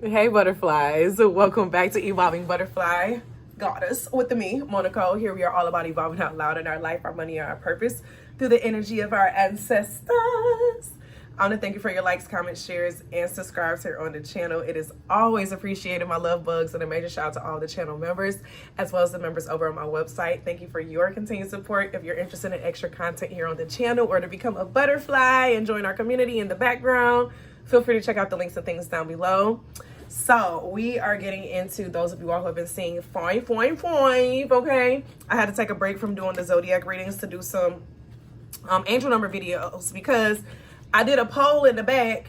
Hey butterflies, welcome back to Evolving Butterfly Goddess with me, Moe Nicole. Here we are all about evolving out loud in our life, our money, and our purpose through the energy of our ancestors. I want to thank you for your likes, comments, shares, and subscribes here on the channel. It is always appreciated, my love bugs, and a major shout out to all the channel members, as well as the members over on my website. Thank you for your continued support. If you're interested in extra content here on the channel or to become a butterfly and join our community in the background, feel free to check out the links and things down below. So we are getting into those of you all who have been seeing five, okay? I had to take a break from doing the zodiac readings to do some angel number videos because I did a poll in the back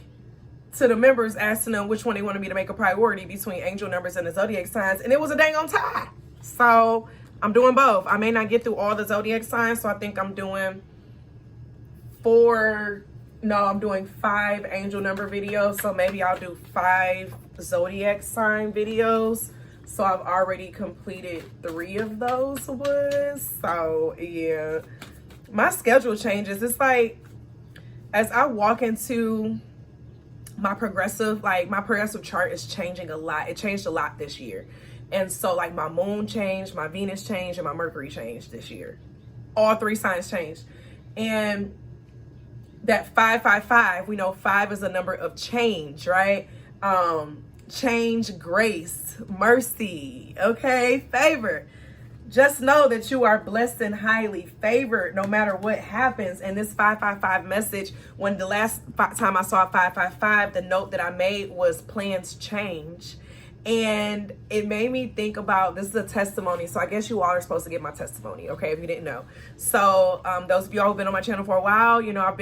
to the members asking them which one they wanted me to make a priority between angel numbers and the zodiac signs, and it was a dang on tie. So I'm doing both. I may not get through all the zodiac signs, so I think I'm doing I'm doing 5 angel number videos, so maybe I'll do 5 zodiac sign videos. So I've already completed 3 of those ones. So yeah, my schedule changes. It's like as I walk into my progressive chart is changing a lot. It changed a lot this year. And so like my moon changed, my Venus changed, and my Mercury changed this year. All 3 signs changed. And that 555, we know 5 is a number of change, right? Change, grace, mercy, okay, favor. Just know that you are blessed and highly favored no matter what happens. And this 555 message, when the last time I saw 555, the note that I made was plans change. And it made me think about, this is a testimony, so I guess you all are supposed to get my testimony, okay, if you didn't know. So those of y'all who've been on my channel for a while, you know,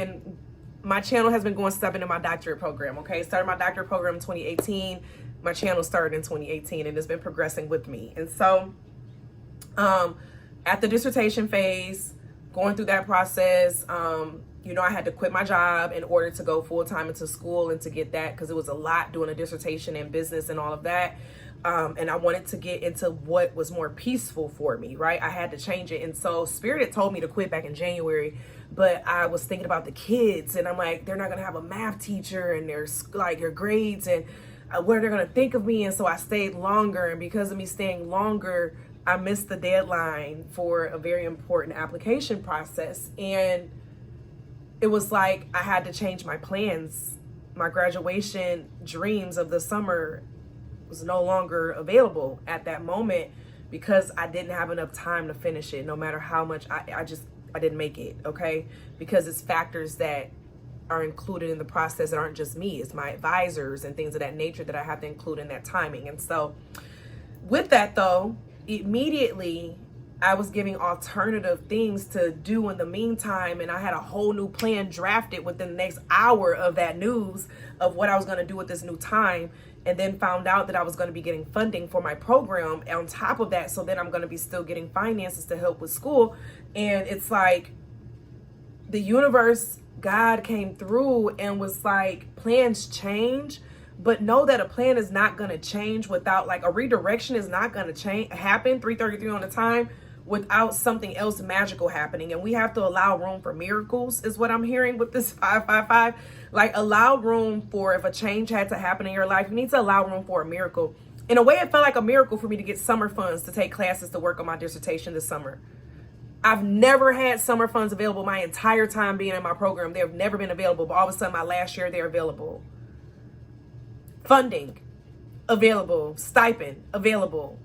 my channel has been going step into my doctorate program, okay? Started my doctorate program in 2018. My channel started in 2018, and it's been progressing with me. And so at the dissertation phase, going through that process, you know, I had to quit my job in order to go full-time into school and to get that, because it was a lot doing a dissertation and business and all of that. And I wanted to get into what was more peaceful for me, right? I had to change it. And so Spirit had told me to quit back in January, but I was thinking about the kids, and I'm like, they're not going to have a math teacher, and there's like your grades and what they're going to think of me. And so I stayed longer. And because of me staying longer, I missed the deadline for a very important application process. And it was like I had to change my plans. My graduation dreams of the summer was no longer available at that moment because I didn't have enough time to finish it, no matter how much I didn't make it, okay? Because it's factors that are included in the process that aren't just me, it's my advisors and things of that nature that I have to include in that timing. And so with that though, immediately I was giving alternative things to do in the meantime, and I had a whole new plan drafted within the next hour of that news of what I was going to do with this new time, and then found out that I was going to be getting funding for my program on top of that. So then I'm going to be still getting finances to help with school. And it's like the universe, God came through and was like, plans change. But know that a plan is not going to change without, like, a redirection is not going to happen 3:33 on the time without something else magical happening. And we have to allow room for miracles is what I'm hearing with this 555. Like, allow room for, if a change had to happen in your life, you need to allow room for a miracle. In a way, it felt like a miracle for me to get summer funds to take classes to work on my dissertation this summer. I've never had summer funds available my entire time being in my program. They've never been available, but all of a sudden my last year they're available. Funding available, stipend available.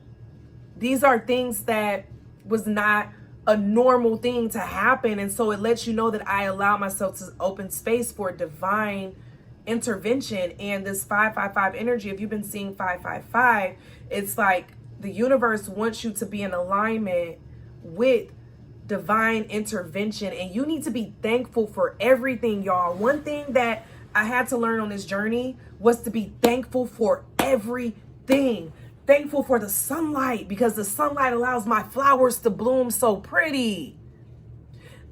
These are things that was not a normal thing to happen. And so it lets you know that I allow myself to open space for divine intervention. And this 555 energy, if you've been seeing 555, it's like the universe wants you to be in alignment with divine intervention. And you need to be thankful for everything, y'all. One thing that I had to learn on this journey was to be thankful for everything. Thankful for the sunlight, because the sunlight allows my flowers to bloom so pretty.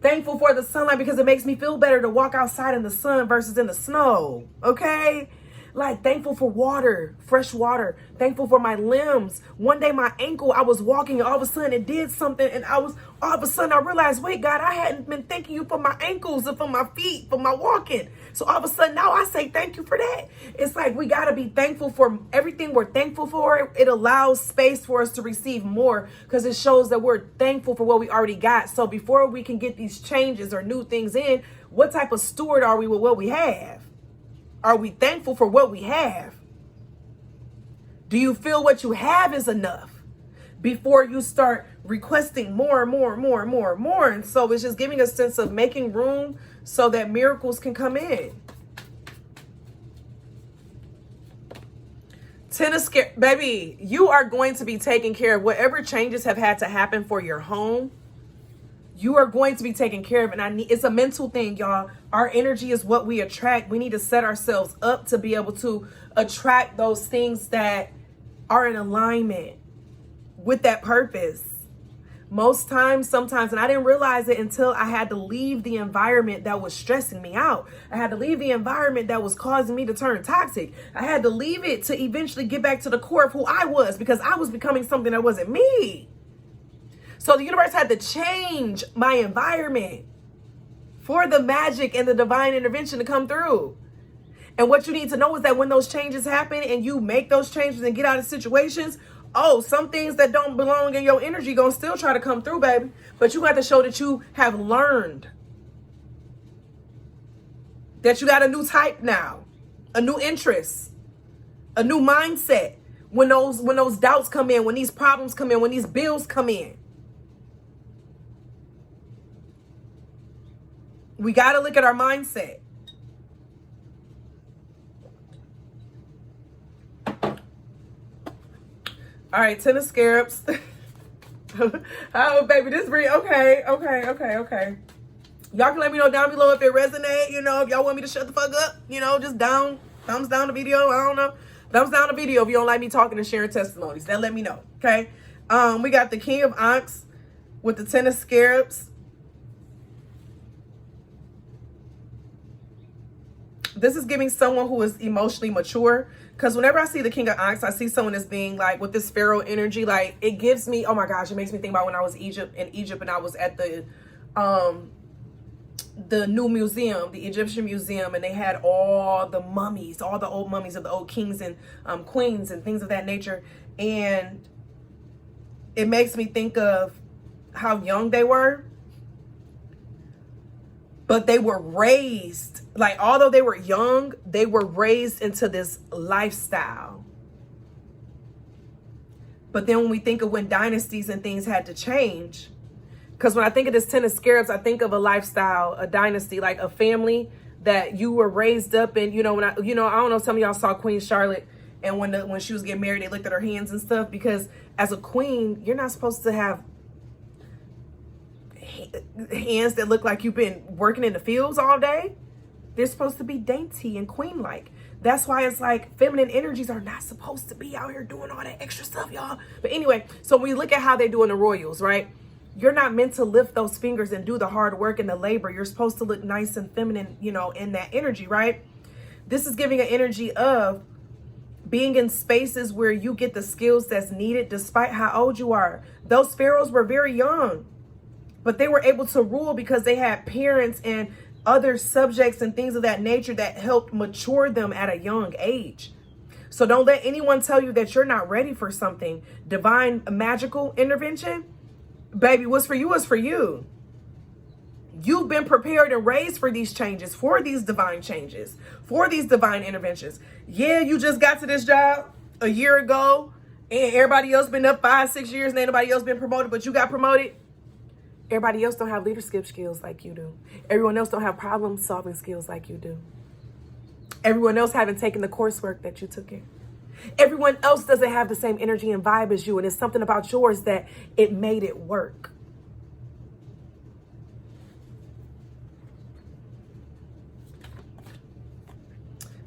Thankful for the sunlight because it makes me feel better to walk outside in the sun versus in the snow, okay? Like thankful for water, fresh water, thankful for my limbs. One day my ankle, I was walking and all of a sudden it did something, and all of a sudden I realized, wait, God, I hadn't been thanking you for my ankles and for my feet, for my walking. So all of a sudden now I say thank you for that. It's like we got to be thankful for everything we're thankful for. It allows space for us to receive more because it shows that we're thankful for what we already got. So before we can get these changes or new things in, what type of steward are we with what we have? Are we thankful for what we have? Do you feel what you have is enough before you start requesting more and more and more and more and more? And so it's just giving a sense of making room so that miracles can come in. Tennis, baby, you are going to be taking care of whatever changes have had to happen for your home. You are going to be taken care of. And it's a mental thing, y'all. Our energy is what we attract. We need to set ourselves up to be able to attract those things that are in alignment with that purpose. Most times, sometimes, and I didn't realize it until I had to leave the environment that was stressing me out. I had to leave the environment that was causing me to turn toxic. I had to leave it to eventually get back to the core of who I was, because I was becoming something that wasn't me. So the universe had to change my environment for the magic and the divine intervention to come through. And what you need to know is that when those changes happen and you make those changes and get out of situations, some things that don't belong in your energy gonna still try to come through, baby. But you got to show that you have learned, that you got a new type now, a new interest, a new mindset. When those doubts come in, when these problems come in, when these bills come in. We got to look at our mindset. All right, Ten of Scarabs. Oh, baby, this read. Okay. Y'all can let me know down below if it resonates. If y'all want me to shut the fuck up, just thumbs down the video. I don't know. Thumbs down the video if you don't like me talking and sharing testimonies. Then let me know, okay? We got the King of Ankhs with the Ten of Scarabs. This is giving someone who is emotionally mature, because whenever I see the King of Ankhs, I see someone as being like with this pharaoh energy. Like it gives me, oh my gosh, it makes me think about when I was in Egypt and I was at the new museum, the Egyptian museum, and they had all the mummies, all the old mummies of the old kings and queens and things of that nature. And it makes me think of how young they were. But they were raised, like, although they were young, they were raised into this lifestyle. But then when we think of when dynasties and things had to change, because when I think of this Ten of Scarabs, I think of a lifestyle, a dynasty, like a family that you were raised up in. When I don't know, some of y'all saw Queen Charlotte, and when she was getting married, they looked at her hands and stuff, because as a queen, you're not supposed to have hands that look like you've been working in the fields all day. They're supposed to be dainty and queen-like. That's why it's like feminine energies are not supposed to be out here doing all that extra stuff, y'all. But anyway, so when we look at how they do in the royals, right? You're not meant to lift those fingers and do the hard work and the labor. You're supposed to look nice and feminine, in that energy, right? This is giving an energy of being in spaces where you get the skills that's needed despite how old you are. Those pharaohs were very young, but they were able to rule because they had parents and other subjects and things of that nature that helped mature them at a young age. So don't let anyone tell you that you're not ready for something. Divine magical intervention, baby, what's for you is for you. You've been prepared and raised for these changes, for these divine changes, for these divine interventions. Yeah, you just got to this job a year ago and everybody else been up 5-6 years and ain't nobody else been promoted, but you got promoted. Everybody else don't have leadership skills like you do. Everyone else don't have problem solving skills like you do. Everyone else haven't taken the coursework that you took in. Everyone else doesn't have the same energy and vibe as you. And it's something about yours that it made it work.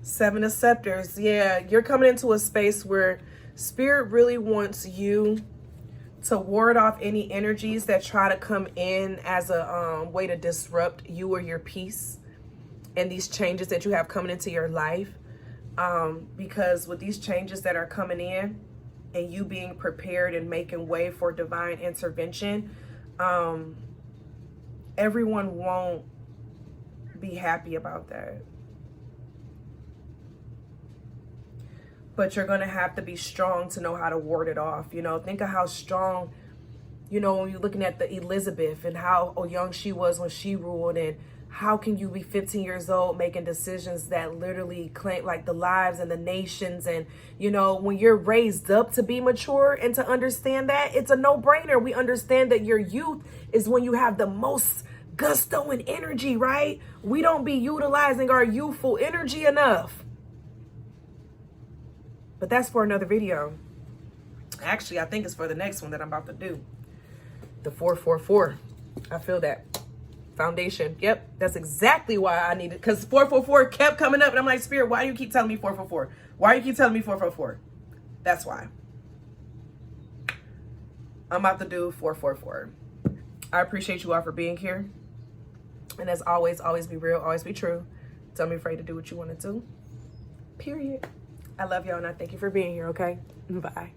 Seven of Scepters. Yeah, you're coming into a space where Spirit really wants you to ward off any energies that try to come in as a way to disrupt you or your peace and these changes that you have coming into your life. Because with these changes that are coming in and you being prepared and making way for divine intervention, everyone won't be happy about that. But you're going to have to be strong to know how to ward it off. You know, think of how strong, you know, when you're looking at the Elizabeth and how young she was when she ruled, and how can you be 15 years old making decisions that literally claim like the lives and the nations? And, you know, when you're raised up to be mature and to understand that, it's a no-brainer. We understand that your youth is when you have the most gusto and energy, right? We don't be utilizing our youthful energy enough. But that's for another video. Actually, I think it's for the next one that I'm about to do. The 444. I feel that. Foundation. Yep. That's exactly why I needed, because 444 kept coming up. And I'm like, Spirit, why do you keep telling me 444? Why do you keep telling me 444? That's why. I'm about to do 444. I appreciate you all for being here. And as always be real, always be true. Don't be afraid to do what you want to do. Period. I love y'all and I thank you for being here, okay? Bye.